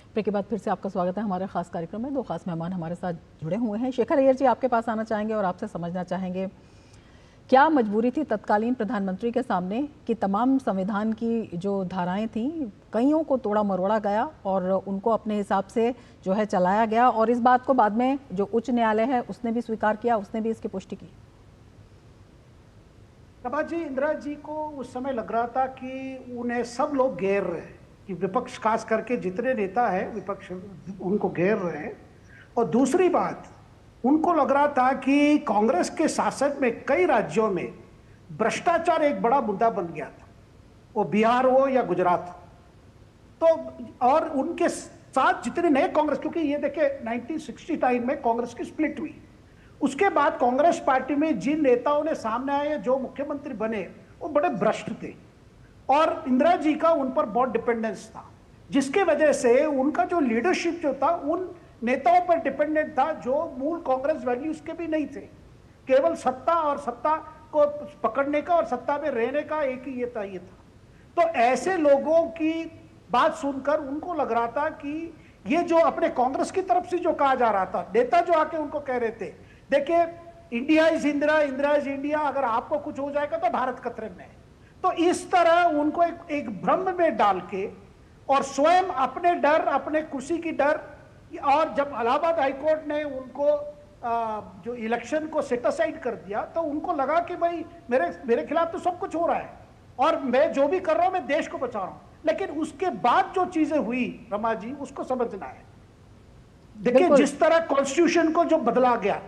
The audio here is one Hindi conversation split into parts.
ब्रेक के बाद फिर से आपका स्वागत है हमारे खास कार्यक्रम में। दो खास मेहमान हमारे साथ जुड़े हुए हैं। शेखर अय्यर जी, आपके पास आना चाहेंगे और आपसे समझना चाहेंगे क्या मजबूरी थी तत्कालीन प्रधानमंत्री के सामने कि तमाम संविधान की जो धाराएं थीं कईयों को तोड़ा मरोड़ा गया और उनको अपने हिसाब से जो है चलाया गया, और इस बात को बाद में जो उच्च न्यायालय है उसने भी स्वीकार किया, उसने भी इसकी पुष्टि की। प्रभा जी, इंदिरा जी को उस समय लग रहा था कि उन्हें सब लोग घेर रहे हैं, कि विपक्ष खास करके जितने नेता है विपक्ष उनको घेर रहे हैं। और दूसरी बात, उनको लग रहा था कि कांग्रेस के शासन में कई राज्यों में भ्रष्टाचार एक बड़ा मुद्दा बन गया था, वो बिहार हो या गुजरात हो। तो और उनके साथ जितने नए कांग्रेस, क्योंकि ये देखे 1969 में कांग्रेस की स्प्लिट हुई, उसके बाद कांग्रेस पार्टी में जिन नेताओं ने सामने आए, जो मुख्यमंत्री बने, वो बड़े भ्रष्ट थे और इंदिरा जी का उन पर बहुत डिपेंडेंस था, जिसके वजह से उनका जो लीडरशिप जो था उन नेताओं पर डिपेंडेंट था जो मूल कांग्रेस वैल्यूज के भी नहीं थे। केवल सत्ता और सत्ता को पकड़ने का और सत्ता में रहने का एक ही ये था। तो ऐसे लोगों की बात सुनकर उनको लग रहा था कि ये जो अपने कांग्रेस की तरफ से जो कहा जा रहा था, नेता जो आके उनको कह रहे थे, देखिए India is Indira, Indira is India, अगर आपको कुछ हो जाएगा तो भारत खतरे में है। तो इस तरह उनको एक भ्रम में डाल के और स्वयं अपने डर, अपने कुर्सी की डर, और जब इलाहाबाद हाईकोर्ट ने उनको जो इलेक्शन को सेट असाइड कर दिया तो उनको लगा कि भाई मेरे खिलाफ तो सब कुछ हो रहा है और मैं जो भी कर रहा हूं मैं देश को बचा रहा हूं। लेकिन उसके बाद जो चीजें हुई रमा जी, उसको समझना है। देखिए जिस तरह कॉन्स्टिट्यूशन को जो बदला गया,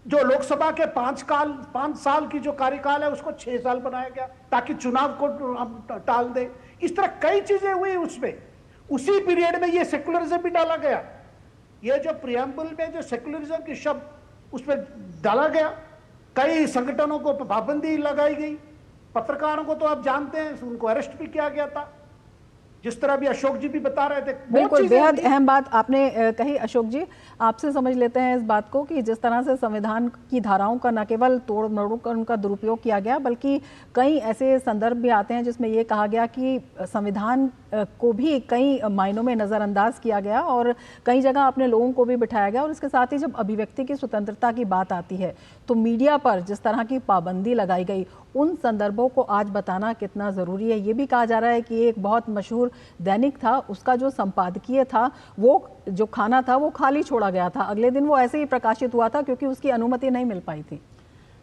जो लोकसभा के 5 साल की जो कार्यकाल है उसको 6 साल बनाया गया ताकि चुनाव को टाल दे। इस तरह कई चीजें हुई उसमें। उसी पीरियड में ये सेकुलरिज्म भी डाला गया, ये जो प्रियम्बल में जो सेकुलरिज्म की शब्द उसमें डाला गया, कई संगठनों को पाबंदी लगाई गई, पत्रकारों को तो आप जानते हैं उनको अरेस्ट भी किया गया था, जिस तरह भी अशोक जी भी बता रहे थे। बिल्कुल बेहद अहम बात आपने कही अशोक जी। आपसे समझ लेते हैं इस बात को कि जिस तरह से संविधान की धाराओं का न केवल तोड़ मरोड़ कर उनका दुरुपयोग किया गया, बल्कि कई ऐसे संदर्भ भी आते हैं जिसमें ये कहा गया कि संविधान को भी कई मायनों में नज़रअंदाज किया गया और कई जगह अपने लोगों को भी बिठाया गया। और इसके साथ ही जब अभिव्यक्ति की स्वतंत्रता की बात आती है तो मीडिया पर जिस तरह की पाबंदी लगाई गई, उन संदर्भों को आज बताना कितना ज़रूरी है। ये भी कहा जा रहा है कि एक बहुत मशहूर दैनिक था, उसका जो संपादकीय था, वो जो खाना था वो खाली छोड़ा गया था, अगले दिन वो ऐसे ही प्रकाशित हुआ था क्योंकि उसकी अनुमति नहीं मिल पाई थी।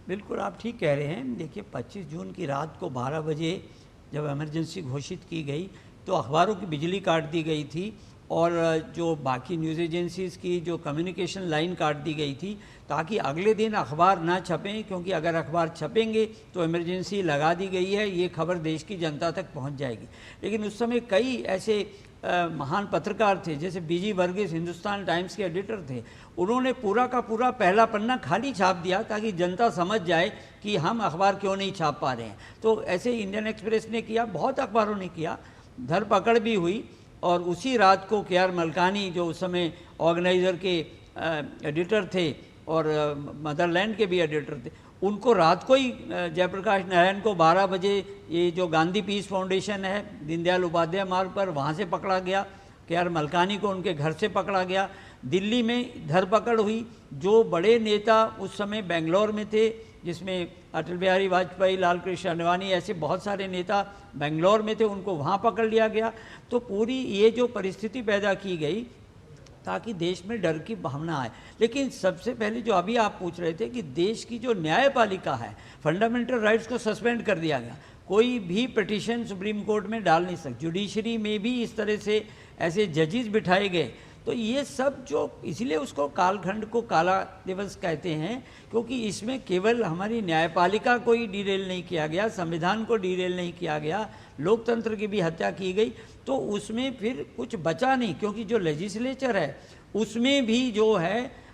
बिल्कुल आप ठीक कह रहे हैं। देखिए 25 जून की रात को 12 बजे जब इमरजेंसी घोषित की गई तो अखबारों की बिजली काट दी गई थी और जो बाकी न्यूज़ एजेंसीज़ की जो कम्युनिकेशन लाइन काट दी गई थी ताकि अगले दिन अखबार ना छपें, क्योंकि अगर अखबार छपेंगे तो इमरजेंसी लगा दी गई है, ये खबर देश की जनता तक पहुंच जाएगी। लेकिन उस समय कई ऐसे महान पत्रकार थे, जैसे बीजी वर्गीस हिंदुस्तान टाइम्स के एडिटर थे, उन्होंने पूरा का पूरा पहला पन्ना खाली छाप दिया ताकि जनता समझ जाए कि हम अखबार क्यों नहीं छाप पा रहे हैं। तो ऐसे इंडियन एक्सप्रेस ने किया, बहुत अखबारों ने किया, धरपकड़ भी हुई। और उसी रात को के आर मलकानी जो उस समय ऑर्गेनाइज़र के एडिटर थे और मदरलैंड के भी एडिटर थे, उनको रात को ही जयप्रकाश नारायण को 12 बजे ये जो गांधी पीस फाउंडेशन है दीनदयाल उपाध्याय मार्ग पर, वहाँ से पकड़ा गया। के आर मलकानी को उनके घर से पकड़ा गया। दिल्ली में धरपकड़ हुई। जो बड़े नेता उस समय बेंगलोर में थे, जिसमें अटल बिहारी वाजपेयी, लाल कृष्ण अडवाणी, ऐसे बहुत सारे नेता बेंगलोर में थे, उनको वहाँ पकड़ लिया गया। तो पूरी ये जो परिस्थिति पैदा की गई ताकि देश में डर की भावना आए। लेकिन सबसे पहले जो अभी आप पूछ रहे थे कि देश की जो न्यायपालिका है, फंडामेंटल राइट्स को सस्पेंड कर दिया गया, कोई भी पिटीशन सुप्रीम कोर्ट में डाल नहीं सकती। जुडिशरी में भी इस तरह से ऐसे जजेस बिठाए गए। तो ये सब जो, इसलिए उसको कालखंड को काला दिवस कहते हैं, क्योंकि इसमें केवल हमारी न्यायपालिका को ही डिरेल नहीं किया गया, संविधान को डिरेल नहीं किया गया, लोकतंत्र की भी हत्या की गई। तो उसमें फिर कुछ बचा नहीं, क्योंकि जो लेजिस्लेचर है उसमें भी जो है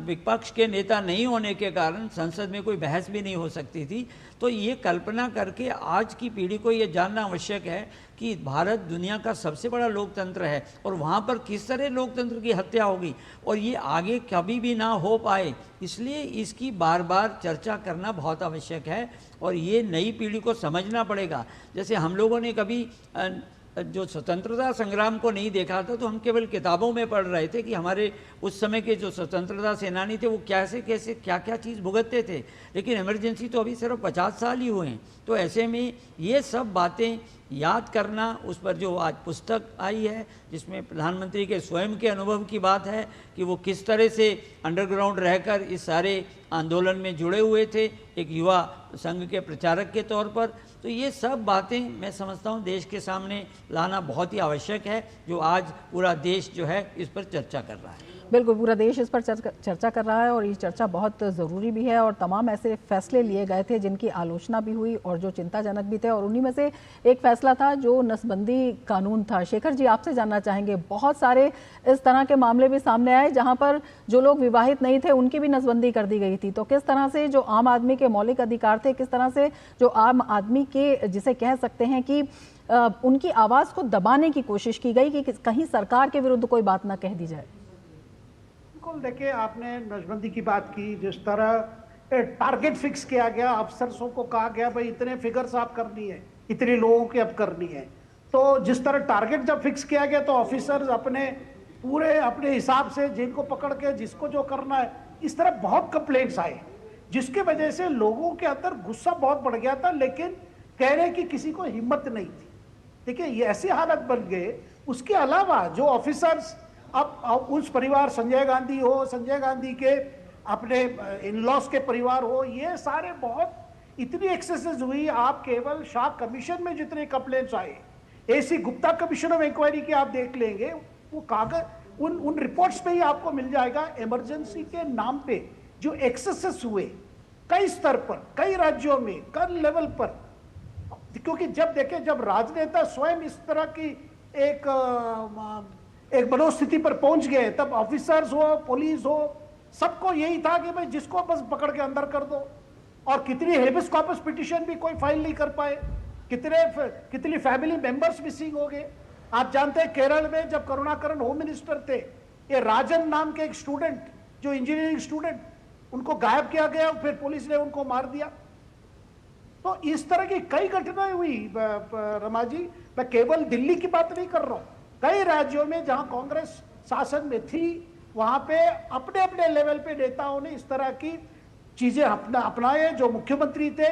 विपक्ष के नेता नहीं होने के कारण संसद में कोई बहस भी नहीं हो सकती थी। तो ये कल्पना करके आज की पीढ़ी को ये जानना आवश्यक है कि भारत दुनिया का सबसे बड़ा लोकतंत्र है और वहाँ पर किस तरह लोकतंत्र की हत्या होगी और ये आगे कभी भी ना हो पाए, इसलिए इसकी बार बार चर्चा करना बहुत आवश्यक है और ये नई पीढ़ी को समझना पड़ेगा। जैसे हम लोगों ने कभी जो स्वतंत्रता संग्राम को नहीं देखा था तो हम केवल किताबों में पढ़ रहे थे कि हमारे उस समय के जो स्वतंत्रता सेनानी थे वो कैसे कैसे क्या क्या चीज़ भुगतते थे, लेकिन इमरजेंसी तो अभी सिर्फ 50 साल ही हुए हैं। तो ऐसे में ये सब बातें याद करना, उस पर जो आज पुस्तक आई है जिसमें प्रधानमंत्री के स्वयं के अनुभव की बात है कि वो किस तरह से अंडरग्राउंड रहकर इस सारे आंदोलन में जुड़े हुए थे एक युवा संघ के प्रचारक के तौर पर, तो ये सब बातें मैं समझता हूँ देश के सामने लाना बहुत ही आवश्यक है, जो आज पूरा देश जो है इस पर चर्चा कर रहा है। बिल्कुल, पूरा देश इस पर चर्चा कर रहा है और ये चर्चा बहुत ज़रूरी भी है और तमाम ऐसे फैसले लिए गए थे जिनकी आलोचना भी हुई और जो चिंताजनक भी थे, और उन्हीं में से एक फैसला था जो नसबंदी कानून था। शेखर जी, आपसे जानना चाहेंगे, बहुत सारे इस तरह के मामले भी सामने आए जहां पर जो लोग विवाहित नहीं थे उनकी भी नसबंदी कर दी गई थी, तो किस तरह से जो आम आदमी के मौलिक अधिकार थे, किस तरह से जो आम आदमी के जिसे कह सकते हैं कि उनकी आवाज़ को दबाने की कोशिश की गई कि कहीं सरकार के विरुद्ध कोई बात ना कह दी जाए। बिल्कुल, देखिए आपने नसबंदी की बात की, जिस तरह टारगेट फिक्स किया गया, अफसरों को कहा गया भाई इतने फिगर्स आप करनी है, इतने लोगों की अब करनी है, तो जिस तरह टारगेट जब फिक्स किया गया तो ऑफिसर्स अपने पूरे अपने हिसाब से जिनको पकड़ के जिसको जो करना है, इस तरह बहुत कंप्लेंट्स आए जिसके वजह से लोगों के अंदर गुस्सा बहुत बढ़ गया था, लेकिन कहने की किसी को हिम्मत नहीं थी। देखिए ये ऐसी हालत बन गए। उसके अलावा जो ऑफिसर्स अब उस परिवार, संजय गांधी हो, संजय गांधी के अपने इन लॉस के परिवार हो, ये सारे बहुत इतनी एक्सेसेस हुई। आप केवल शाह कमीशन में जितने कंप्लेंट्स आए, AC Gupta commission of inquiry के आप देख लेंगे, वो कागज उन रिपोर्ट्स में ही आपको मिल जाएगा। इमरजेंसी के नाम पे जो एक्सेसेस हुए कई स्तर पर, कई राज्यों में, कई लेवल पर, क्योंकि जब राजनेता स्वयं इस तरह की एक मनोस्थिति पर पहुंच गए, तब ऑफिसर्स हो, पुलिस हो, सबको यही था कि भाई जिसको बस पकड़ के अंदर कर दो। और कितनी हेबियस कॉर्पस पिटीशन भी कोई फाइल नहीं कर पाए, कितनी फैमिली मेंबर्स मिसिंग हो गए। आप जानते हैं केरल में जब करुणाकरण होम मिनिस्टर थे, ये राजन नाम के एक स्टूडेंट, जो इंजीनियरिंग स्टूडेंट, उनको गायब किया गया, फिर पुलिस ने उनको मार दिया। तो इस तरह की कई घटनाएं हुई रमा जी। मैं केवल दिल्ली की बात नहीं कर रहा हूं, कई राज्यों में जहां कांग्रेस शासन में थी, वहां पे अपने अपने लेवल पे नेताओं ने इस तरह की चीजें अपनाए जो मुख्यमंत्री थे,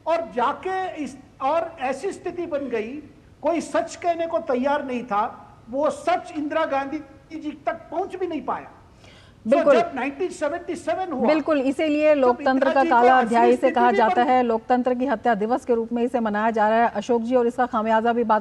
और जाके और ऐसी स्थिति बन गई, कोई सच कहने को तैयार नहीं था। वो सच इंदिरा गांधी जी तक पहुंच भी नहीं पाया। बिल्कुल, जब 1977 हुआ, बिल्कुल, इसीलिए लोकतंत्र का काला अध्याय इसे कहा जाता है। लोकतंत्र की हत्या दिवस के रूप में इसे मनाया जा रहा है अशोक जी, और इसका खामियाजा भी बाद